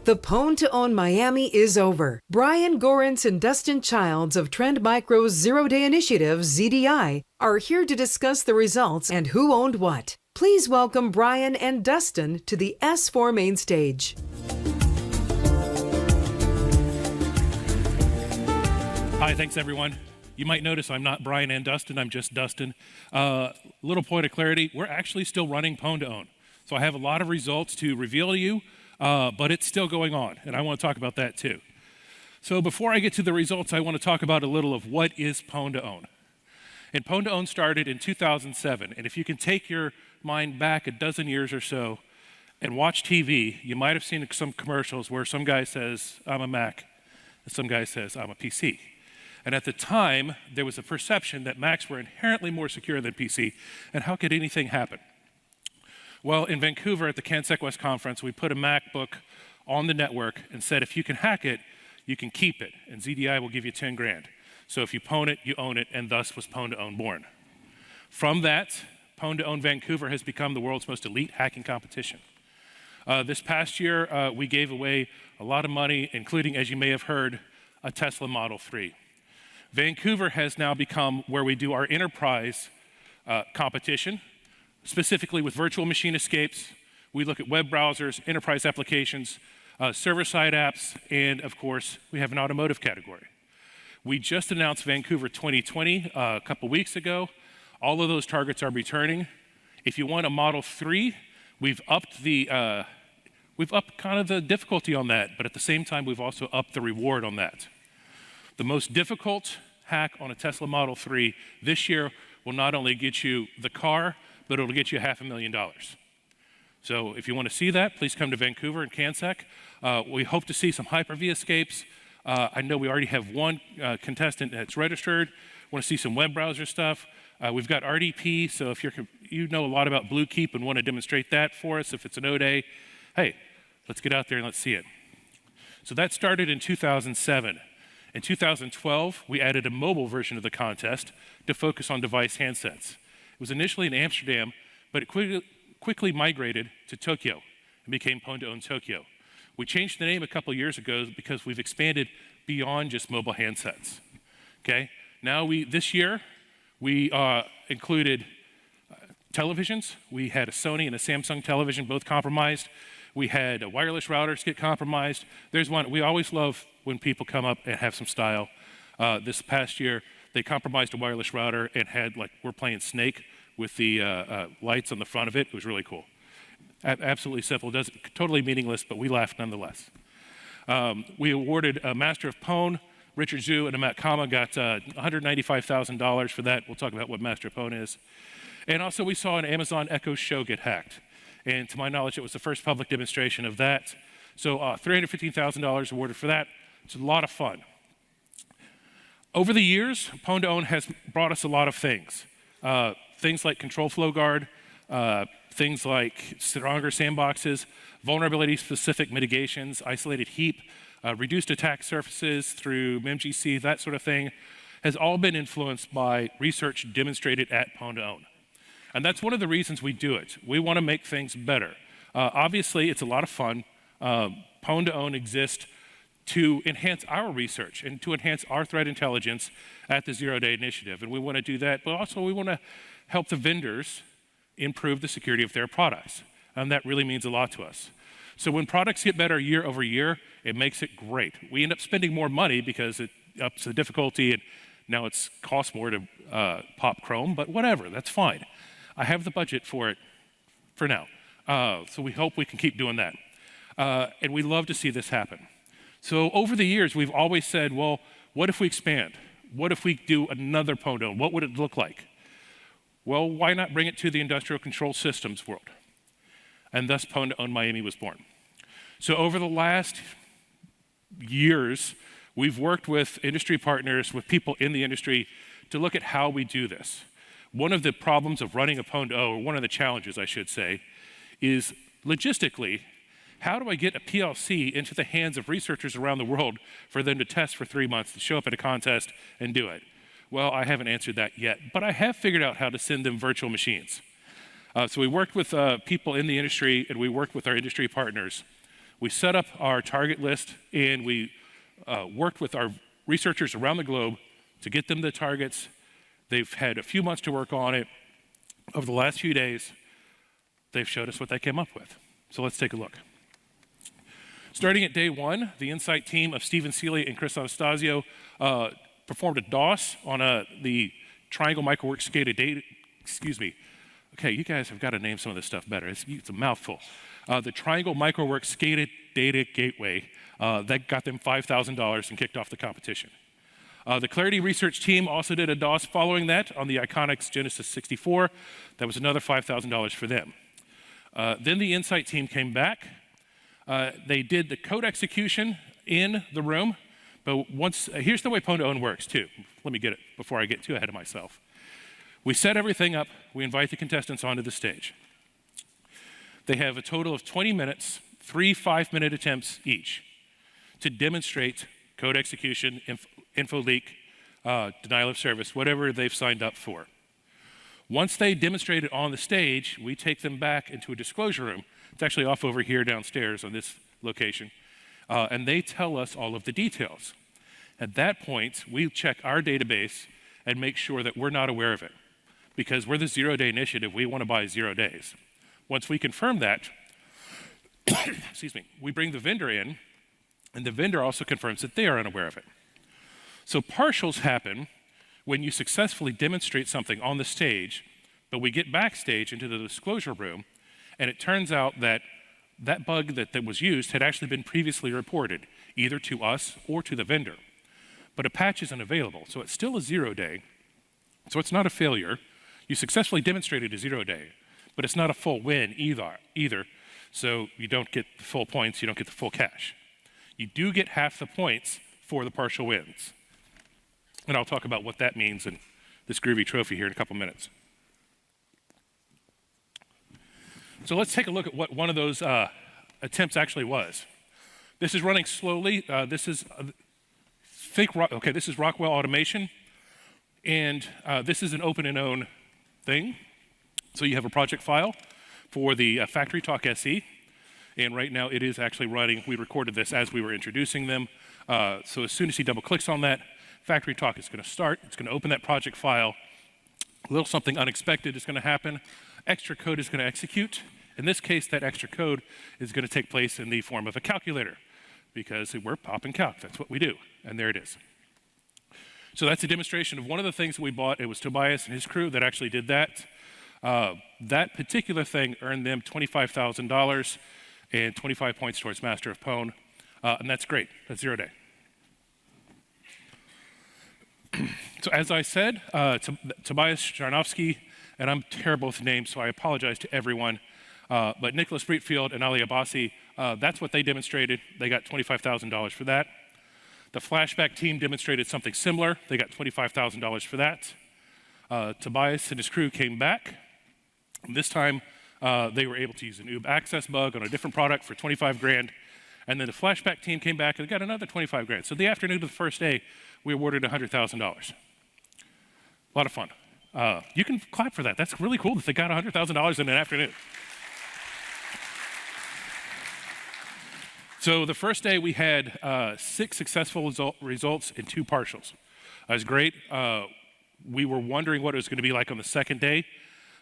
The Pwn2Own Miami is over. Brian Gorence and Dustin Childs of Trend Micro's Zero-Day Initiative, ZDI, are here to discuss the results and who owned what. Please welcome Brian and Dustin to the S4 main stage. Hi, thanks everyone. You might notice I'm not Brian and Dustin, I'm just Dustin. Little point of clarity, we're actually still running Pwn2Own. So I have a lot of results to reveal to you, but it's still going on, and I want to talk about that too. So before I get to the results, I want to talk about a little of what is Pwn2Own. And Pwn2Own started in 2007, and if you can take your mind back a dozen years or so and watch TV, you might have seen some commercials where some guy says, I'm a Mac, and some guy says, I'm a PC. And at the time, there was a perception that Macs were inherently more secure than PC, and how could anything happen? Well, in Vancouver at the CanSec West conference, we put a MacBook on the network and said, if you can hack it, you can keep it, and ZDI will give you 10 grand. So if you pwn it, you own it, and thus was Pwn2Own born. From that, Pwn2Own Vancouver has become the world's most elite hacking competition. This past year, we gave away a lot of money, including, as you may have heard, a Tesla Model 3. Vancouver has now become where we do our enterprise competition, specifically with virtual machine escapes. We look at web browsers, enterprise applications, server-side apps, and of course, we have an automotive category. We just announced Vancouver 2020 a couple weeks ago. All of those targets are returning. If you want a Model 3, we've upped kind of the difficulty on that, but at the same time, we've also upped the reward on that. The most difficult hack on a Tesla Model 3 this year will not only get you the car, but it'll get you $500,000. So if you want to see that, please come to Vancouver and CanSec. We hope to see some Hyper-V escapes. I know we already have one contestant that's registered. Want to see some web browser stuff. We've got RDP, so if you know a lot about Bluekeep and want to demonstrate that for us, if it's an O-Day, hey, let's get out there and let's see it. So that started in 2007. In 2012, we added a mobile version of the contest to focus on device handsets. It was initially in Amsterdam, but it quickly migrated to Tokyo and became Pwn2Own Tokyo. We changed the name a couple years ago because we've expanded beyond just mobile handsets. Okay? Now this year, we included televisions. We had a Sony and a Samsung television, both compromised. We had wireless routers get compromised. There's one, we always love when people come up and have some style. This past year, they compromised a wireless router and had, like, we're playing Snake with the lights on the front of it. It was really cool. Absolutely simple, totally meaningless, but we laughed nonetheless. We awarded a Master of Pwn. Richard Zhu and Amat Kama got $195,000 for that. We'll talk about what Master of Pwn is. And also we saw an Amazon Echo Show get hacked. And to my knowledge, it was the first public demonstration of that. So $315,000 awarded for that. It's a lot of fun. Over the years, Pwn2Own has brought us a lot of things. Things like Control Flow Guard, things like stronger sandboxes, vulnerability-specific mitigations, isolated heap, reduced attack surfaces through MemGC, that sort of thing, has all been influenced by research demonstrated at Pwn2Own. And that's one of the reasons we do it. We want to make things better. Obviously, it's a lot of fun. Pwn2Own exists to enhance our research and to enhance our threat intelligence at the Zero-Day Initiative. And we want to do that, but also we want to help the vendors improve the security of their products. And that really means a lot to us. So when products get better year over year, it makes it great. We end up spending more money because it ups the difficulty, and now it's costs more to pop Chrome, but whatever, that's fine. I have the budget for it for now. So we hope we can keep doing that. And we love to see this happen. So over the years, we've always said, well, what if we expand? What if we do another Pwn2Own? What would it look like? Well, why not bring it to the industrial control systems world? And thus Pwn2Own Miami was born. So over the last years, we've worked with industry partners, with people in the industry, to look at how we do this. One of the problems of running a Pwn2Own, or one of the challenges, I should say, is logistically, how do I get a PLC into the hands of researchers around the world for them to test for 3 months, to show up at a contest and do it? Well, I haven't answered that yet, but I have figured out how to send them virtual machines. So we worked with people in the industry, and we worked with our industry partners. We set up our target list, and we worked with our researchers around the globe to get them the targets. They've had a few months to work on it. Over the last few days, they've showed us what they came up with. So let's take a look. Starting at day one, the Insight team of Stephen Seeley and Chris Anastasio performed a DOS on the Triangle Microworks SCADA data, excuse me. Okay, you guys have got to name some of this stuff better. It's a mouthful. The Triangle Microworks SCADA data gateway, that got them $5,000 and kicked off the competition. The Clarity research team also did a DOS following that on the Iconics Genesis 64. That was another $5,000 for them. Then the Insight team came back. They did the code execution in the room, but here's the way Pwn2Own works too. Let me get it before I get too ahead of myself. We set everything up, we invite the contestants onto the stage. They have a total of 20 minutes, 3 5-minute attempts each to demonstrate code execution, info leak, denial of service, whatever they've signed up for. Once they demonstrate it on the stage, we take them back into a disclosure room. It's actually off over here downstairs on this location, and they tell us all of the details. At that point, we check our database and make sure that we're not aware of it. Because we're the 0-day initiative, we want to buy 0 days. Once we confirm that, excuse me, we bring the vendor in, and the vendor also confirms that they are unaware of it. So partials happen when you successfully demonstrate something on the stage, but we get backstage into the disclosure room, and it turns out that that bug that was used had actually been previously reported, either to us or to the vendor. But a patch isn't available, so it's still a 0-day, so it's not a failure. You successfully demonstrated a 0-day, but it's not a full win either, so you don't get the full points, you don't get the full cash. You do get half the points for the partial wins. And I'll talk about what that means in this groovy trophy here in a couple minutes. So let's take a look at what one of those attempts actually was. This is running slowly. This is Rockwell Automation, and this is an Pwn2Own thing. So you have a project file for the Factory Talk SE, and right now it is actually running. We recorded this as we were introducing them. So as soon as he double clicks on that, Factory Talk is going to start. It's going to open that project file. A little something unexpected is going to happen. Extra code is going to execute. In this case, that extra code is going to take place in the form of a calculator because we're pop and calc. That's what we do. And there it is. So that's a demonstration of one of the things that we bought. It was Tobias and his crew that actually did that. That particular thing earned them $25,000 and 25 points towards Master of Pwn. And that's great. That's 0-day. So as I said, Tobias Jarnowski, and I'm terrible with names, so I apologize to everyone, but Nicholas Breitfield and Ali Abbasi, that's what they demonstrated. They got $25,000 for that. The Flashback team demonstrated something similar. They got $25,000 for that. Tobias and his crew came back. This time, they were able to use an OOB access bug on a different product for 25 grand. And then the Flashback team came back and got another 25 grand. So the afternoon of the first day, we awarded $100,000. A lot of fun. You can clap for that. That's really cool that they got $100,000 in an afternoon. So the first day we had 6 successful results and 2 partials. That was great. We were wondering what it was going to be like on the second day.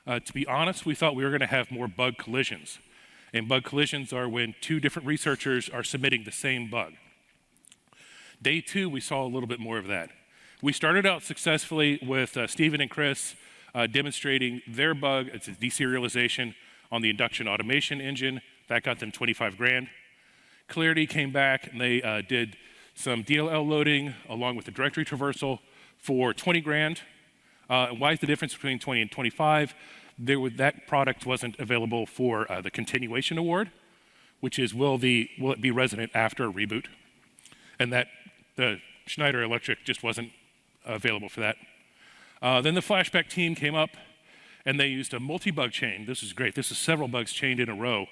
To be honest, we thought we were going to have more bug collisions. And bug collisions are when 2 different researchers are submitting the same bug. Day 2, we saw a little bit more of that. We started out successfully with Stephen and Chris demonstrating their bug. It's a deserialization on the induction automation engine. That got them 25 grand. Clarity came back and they did some DLL loading along with the directory traversal for 20 grand. Why is the difference between 20 and 25? That product wasn't available for the continuation award, which is will it be resident after a reboot? And that the Schneider Electric just wasn't available for that. Then the Flashback team came up and they used a multi-bug chain. This is great. This is several bugs chained in a row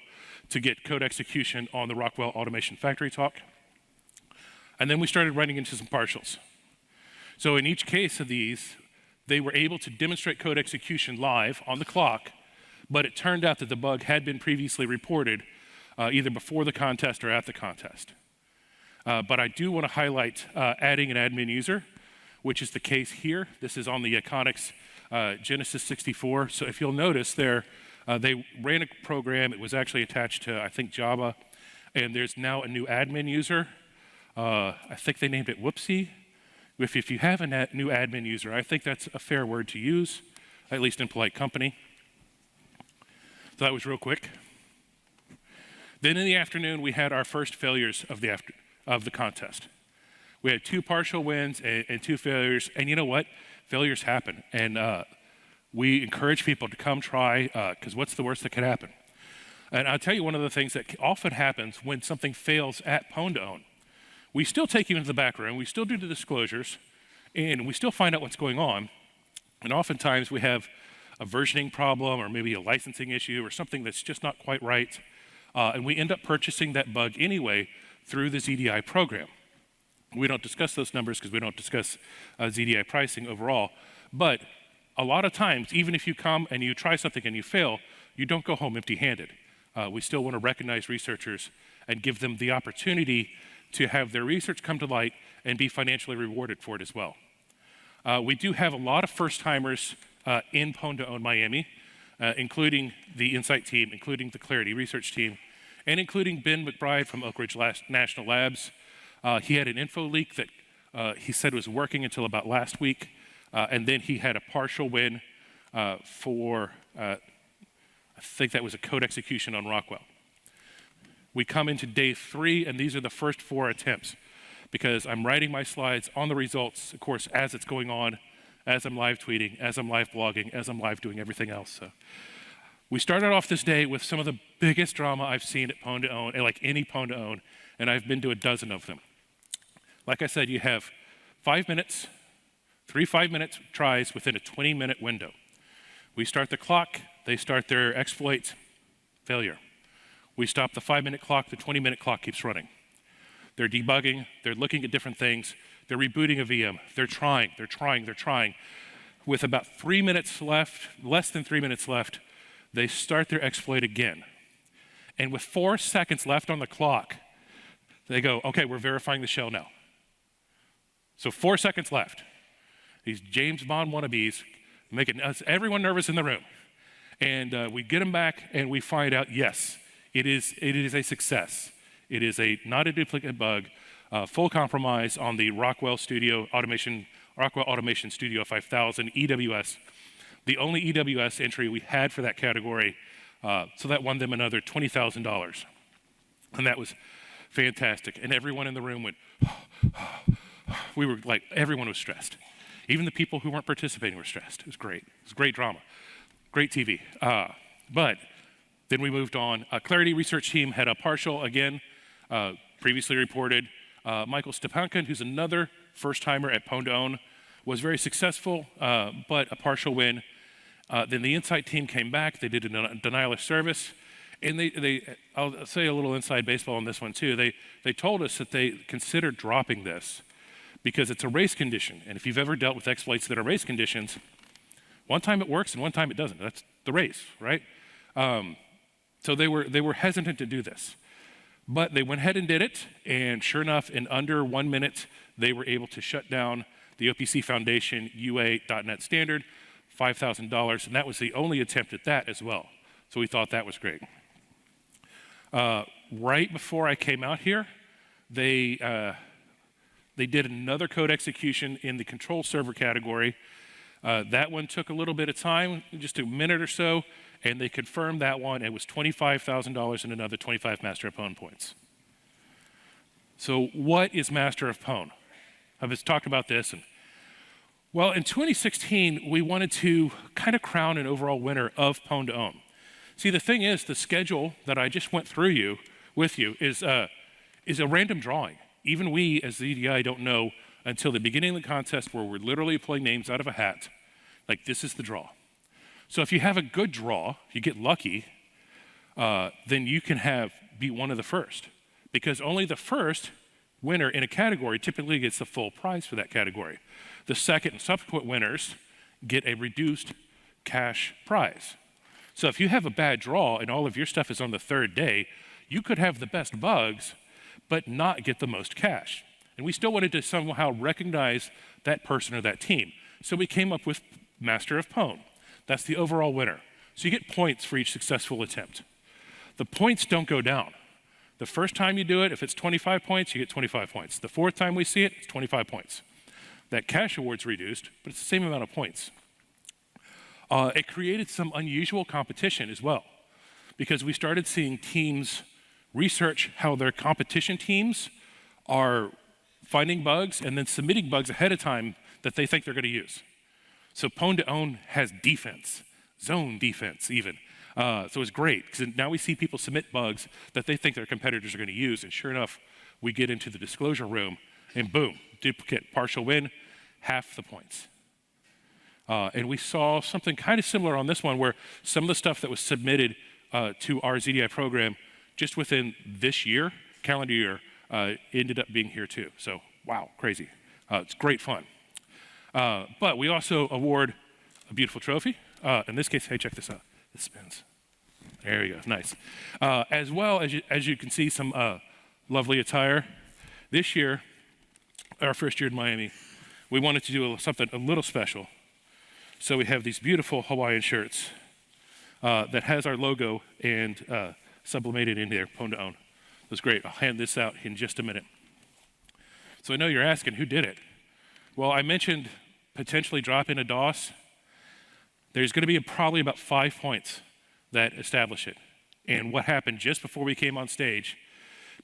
to get code execution on the Rockwell Automation Factory Talk. And then we started running into some partials. So in each case of these, they were able to demonstrate code execution live on the clock, but it turned out that the bug had been previously reported either before the contest or at the contest. But I do want to highlight adding an admin user, which is the case here. This is on the Iconics Genesis 64. So if you'll notice there, they ran a program. It was actually attached to, I think, Java. And there's now a new admin user. I think they named it Whoopsie. If you have a new admin user, I think that's a fair word to use, at least in polite company. So that was real quick. Then in the afternoon, we had our first failures of the contest. We had 2 partial wins and 2 failures. And you know what? Failures happen. And we encourage people to come try, because what's the worst that could happen? And I'll tell you one of the things that often happens when something fails at Pwn2Own. We still take you into the back room, we still do the disclosures, and we still find out what's going on. And oftentimes we have a versioning problem or maybe a licensing issue or something that's just not quite right. And we end up purchasing that bug anyway through the ZDI program. We don't discuss those numbers because we don't discuss ZDI pricing overall. But a lot of times, even if you come and you try something and you fail, you don't go home empty-handed. We still want to recognize researchers and give them the opportunity to have their research come to light and be financially rewarded for it as well. We do have a lot of first-timers in Pwn2Own Miami, including the Insight team, including the Clarity research team, and including Ben McBride from Oak Ridge National Labs. He had an info leak that he said was working until about last week, and then he had a partial win for, I think that was a code execution on Rockwell. We come into day 3, and these are the first 4 attempts, because I'm writing my slides on the results, of course, as it's going on, as I'm live tweeting, as I'm live blogging, as I'm live doing everything else. So we started off this day with some of the biggest drama I've seen at Pwn2Own, like any Pwn2Own, and I've been to a dozen of them. Like I said, you have 5 minutes, 3 5-minute tries within a 20-minute window. We start the clock, they start their exploit, failure. We stop the 5-minute clock, the 20-minute clock keeps running. They're debugging, they're looking at different things, they're rebooting a VM, they're trying. With about 3 minutes left, less than 3 minutes left, they start their exploit again. And with 4 seconds left on the clock, they go, okay, we're verifying the shell now. So 4 seconds left. These James Bond wannabes making everyone nervous in the room. And we get them back and we find out, yes, it is a success. It is not a duplicate bug, full compromise on the Rockwell Automation Studio 5000 EWS, the only EWS entry we had for that category. So that won them another $20,000. And that was fantastic. And everyone in the room went, we were like, everyone was stressed. Even the people who weren't participating were stressed. It was great. It was great drama. Great TV. But then we moved on. Clarity research team had a partial again, previously reported. Michael Stepankin, who's another first-timer at Pwn2Own, was very successful, but a partial win. Then the Insight team came back. They did a denial of service. And I'll say a little inside baseball on this one too. They told us that they considered dropping this because it's a race condition. And if you've ever dealt with exploits that are race conditions, one time it works and one time it doesn't. That's the race, right? So they were hesitant to do this. But they went ahead and did it, and sure enough, in under 1 minute, they were able to shut down the OPC Foundation UA.NET standard, $5,000, and that was the only attempt at that as well. So we thought that was great. Right before I came out here, they did another code execution in the control server category. That one took a little bit of time, just a minute or so, and they confirmed that one. It was $25,000 and another 25 Master of Pwn points. So what is Master of Pwn? I've just talked about this. Well, in 2016, we wanted to kind of crown an overall winner of Pwn2Own. See, the thing is, the schedule that I just went through with you is a random drawing. Even we, as ZDI, don't know until the beginning of the contest where we're literally pulling names out of a hat, like this is the draw. So if you have a good draw, if you get lucky, then you can be one of the first, because only the first winner in a category typically gets the full prize for that category. The second and subsequent winners get a reduced cash prize. So if you have a bad draw and all of your stuff is on the third day, you could have the best bugs, but not get the most cash. And we still wanted to somehow recognize that person or that team. So we came up with Master of Pwn. That's the overall winner. So you get points for each successful attempt. The points don't go down. The first time you do it, if it's 25 points, you get 25 points. The fourth time we see it, it's 25 points. That cash award's reduced, but it's the same amount of points. It created some unusual competition as well, because we started seeing teams research how their competition teams are finding bugs and then submitting bugs ahead of time that they think they're going to use. So Pwn2Own has defense, zone defense even. So it's great, because now we see people submit bugs that they think their competitors are going to use, and sure enough, we get into the disclosure room, and boom, duplicate, partial win, half the points. And we saw something kind of similar on this one, where some of the stuff that was submitted to our ZDI program just within this year, calendar year, ended up being here too. So, wow, crazy. It's great fun. But we also award a beautiful trophy. In this case, hey, check this out. It spins. There you go, nice. As well as you can see, some lovely attire. This year, our first year in Miami, we wanted to do something a little special. So we have these beautiful Hawaiian shirts that has our logo and sublimated in there, Pwn2Own. It was great. I'll hand this out in just a minute. So I know you're asking, who did it? Well, I mentioned potentially dropping a DOS. There's going to be probably about 5 points that establish it. And what happened just before we came on stage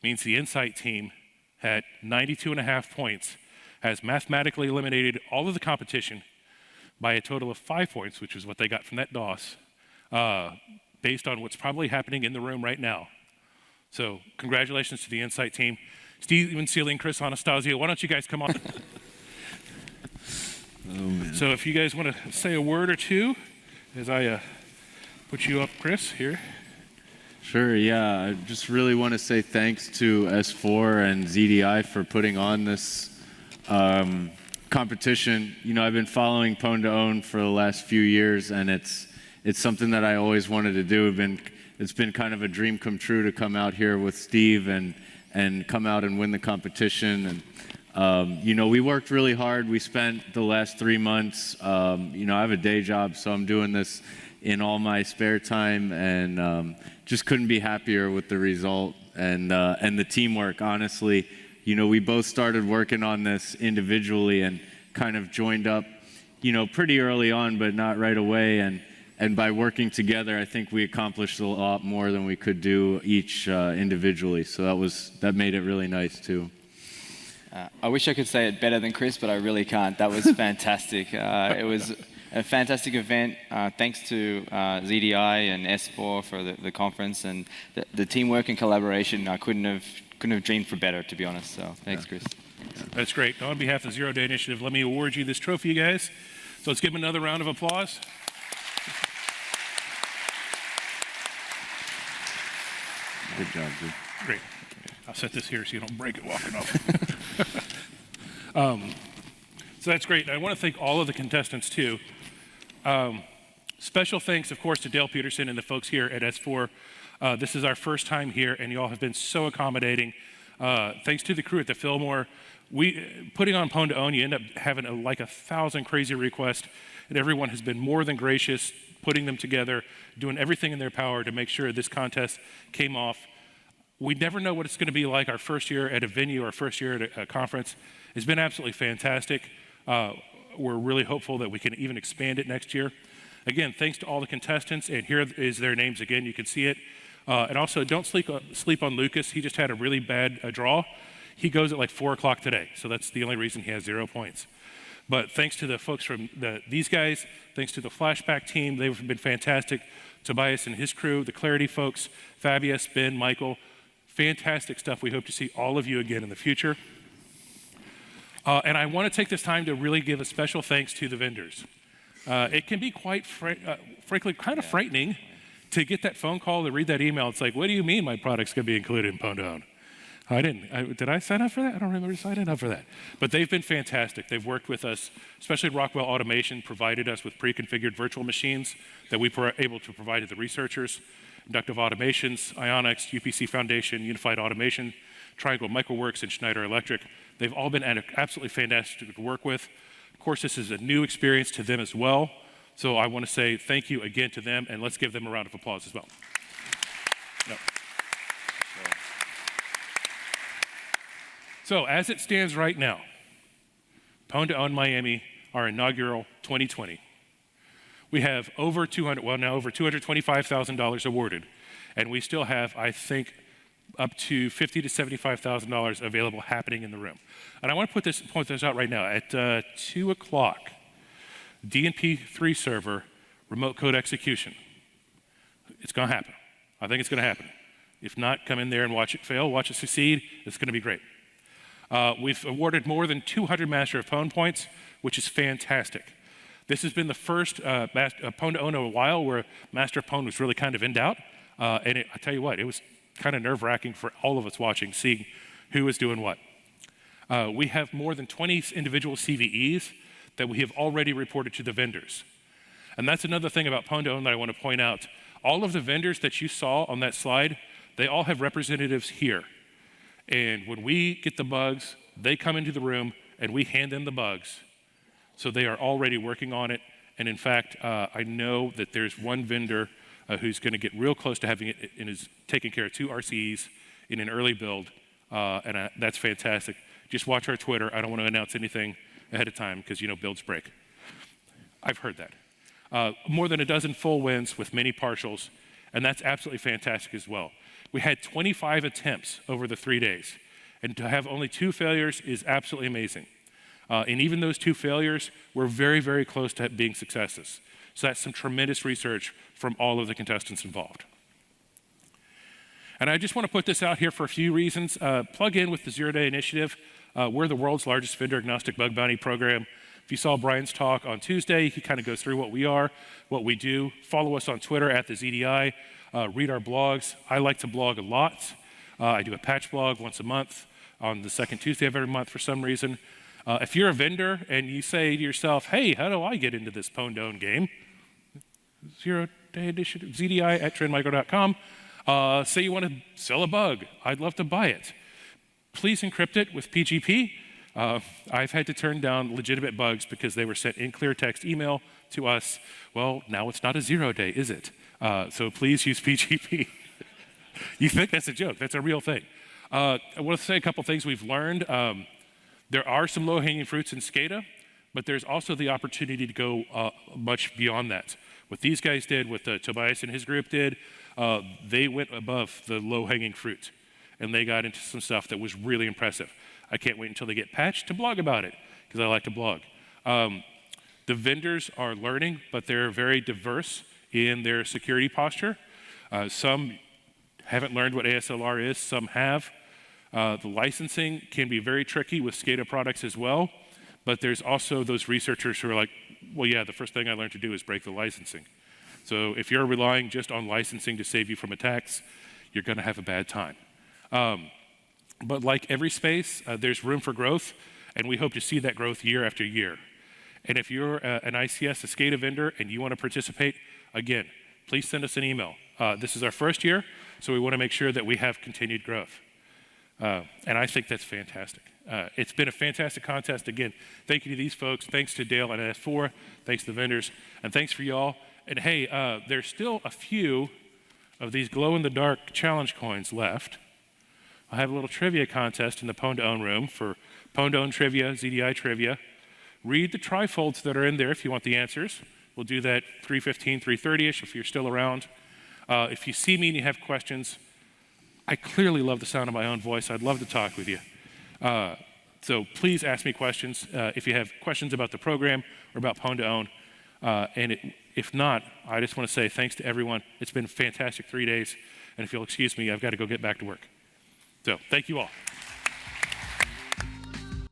means the Insight team had 92.5 points, has mathematically eliminated all of the competition by a total of 5 points, which is what they got from that DOS, based on what's probably happening in the room right now. So congratulations to the Insight team. Steven Sealing, Chris Anastasio, why don't you guys come on? Oh, man. So if you guys want to say a word or two, as I put you up, Chris, here. Sure, yeah. I just really want to say thanks to S4 and ZDI for putting on this competition. You know, I've been following Pwn2Own for the last few years, and it's something that I always wanted to do. It's been kind of a dream come true to come out here with Steve and come out and win the competition. And you know, we worked really hard. We spent the last 3 months, you know, I have a day job, so I'm doing this in all my spare time, and just couldn't be happier with the result and the teamwork, honestly. You know, we both started working on this individually and kind of joined up, you know, pretty early on, but not right away. And by working together, I think we accomplished a lot more than we could do each individually. So that made it really nice too. I wish I could say it better than Chris, but I really can't. That was fantastic. It was a fantastic event. Thanks to ZDI and S4 for the conference, and the teamwork and collaboration. I couldn't have dreamed for better, to be honest. So thanks, Chris. That's great. On behalf of the Zero Day Initiative, let me award you this trophy, you guys. So let's give them another round of applause. Good job, dude. Great. I'll set this here so you don't break it walking off. So that's great. I want to thank all of the contestants too. Special thanks, of course, to Dale Peterson and the folks here at S4. This is our first time here, and you all have been so accommodating. Thanks to the crew at the Fillmore. Putting on Pwn2Own, you end up having like 1,000 crazy requests, and everyone has been more than gracious, putting them together, doing everything in their power to make sure this contest came off. We never know what it's going to be like our first year at a venue, our first year at a conference. It's been absolutely fantastic. We're really hopeful that we can even expand it next year. Again, thanks to all the contestants, and here is their names again. You can see it. And also, don't sleep on Lucas. He just had a really bad draw. He goes at like 4 o'clock today, so that's the only reason he has 0 points. But thanks to the folks from these guys, thanks to the Flashback team, they've been fantastic. Tobias and his crew, the Clarity folks, Fabius, Ben, Michael, fantastic stuff. We hope to see all of you again in the future. And I want to take this time to really give a special thanks to the vendors. It can be quite, frankly, kind of frightening to get that phone call, to read that email. It's like, what do you mean my product's going to be included in Pwn2Own? I didn't. Did I sign up for that? I don't remember signing up for that. But they've been fantastic. They've worked with us, especially Rockwell Automation provided us with pre-configured virtual machines that we were able to provide to the researchers. Inductive Automations, Ionics, UPC Foundation, Unified Automation, Triangle Microworks, and Schneider Electric. They've all been absolutely fantastic to work with. Of course, this is a new experience to them as well. So I want to say thank you again to them, and let's give them a round of applause as well. No. So as it stands right now, Pwn2Own Miami, our inaugural 2020, we have over $225,000 awarded, and we still have, I think, up to $50,000 to $75,000 available happening in the room. And I want to point this out right now. At 2 o'clock, DNP3 server, remote code execution. It's going to happen. I think it's going to happen. If not, come in there and watch it fail, watch it succeed. It's going to be great. We've awarded more than 200 Master of Pwn points, which is fantastic. This has been the first Pwn2Own in a while where Master of Pwn was really kind of in doubt. And I tell you what, it was kind of nerve-wracking for all of us watching, seeing who was doing what. We have more than 20 individual CVEs that we have already reported to the vendors. And that's another thing about Pwn2Own that I want to point out. All of the vendors that you saw on that slide, they all have representatives here. And when we get the bugs, they come into the room and we hand them the bugs. So they are already working on it. And in fact, I know that there's one vendor who's going to get real close to having it and is taking care of 2 RCEs in an early build. And that's fantastic. Just watch our Twitter. I don't want to announce anything ahead of time because, builds break. I've heard that. More than a dozen full wins with many partials. And that's absolutely fantastic as well. We had 25 attempts over the 3 days, and to have only 2 failures is absolutely amazing. And even those 2 failures were very, very close to being successes. So that's some tremendous research from all of the contestants involved. And I just want to put this out here for a few reasons. Plug in with the Zero Day Initiative. We're the world's largest vendor-agnostic bug bounty program. If you saw Brian's talk on Tuesday, he kind of goes through what we are, what we do. Follow us on Twitter at the ZDI. Read our blogs. I like to blog a lot. I do a patch blog once a month on the second Tuesday of every month for some reason. If you're a vendor and you say to yourself, hey, how do I get into this Pwn2Own game? Zero Day Initiative, ZDI at trendmicro.com. Say you want to sell a bug. I'd love to buy it. Please encrypt it with PGP. I've had to turn down legitimate bugs because they were sent in clear text email to us. Well, now it's not a 0 day, is it? So please use PGP. You think that's a joke. That's a real thing. I want to say a couple things we've learned. There are some low-hanging fruits in SCADA, but there's also the opportunity to go much beyond that. What these guys did, what Tobias and his group did, they went above the low-hanging fruit, and they got into some stuff that was really impressive. I can't wait until they get patched to blog about it, because I like to blog. The vendors are learning, but they're very diverse in their security posture. Some haven't learned what ASLR is, some have. The licensing can be very tricky with SCADA products as well, but there's also those researchers who are like, well, yeah, the first thing I learned to do is break the licensing. So if you're relying just on licensing to save you from attacks, you're going to have a bad time. But like every space, there's room for growth, and we hope to see that growth year after year. And if you're an ICS, a SCADA vendor, and you want to participate, again, please send us an email. This is our first year, so we want to make sure that we have continued growth. And I think that's fantastic. It's been a fantastic contest. Again, thank you to these folks. Thanks to Dale and S4. Thanks to the vendors. And thanks for y'all. And hey, there's still a few of these glow-in-the-dark challenge coins left. I have a little trivia contest in the Pwn2Own room for Pwn2Own trivia, ZDI trivia. Read the trifolds that are in there if you want the answers. We'll do that 3:15, 3:30-ish if you're still around. If you see me and you have questions, I clearly love the sound of my own voice. I'd love to talk with you. So please ask me questions if you have questions about the program or about Pwn2Own. If not, I just want to say thanks to everyone. It's been a fantastic 3 days. And if you'll excuse me, I've got to go get back to work. So thank you all.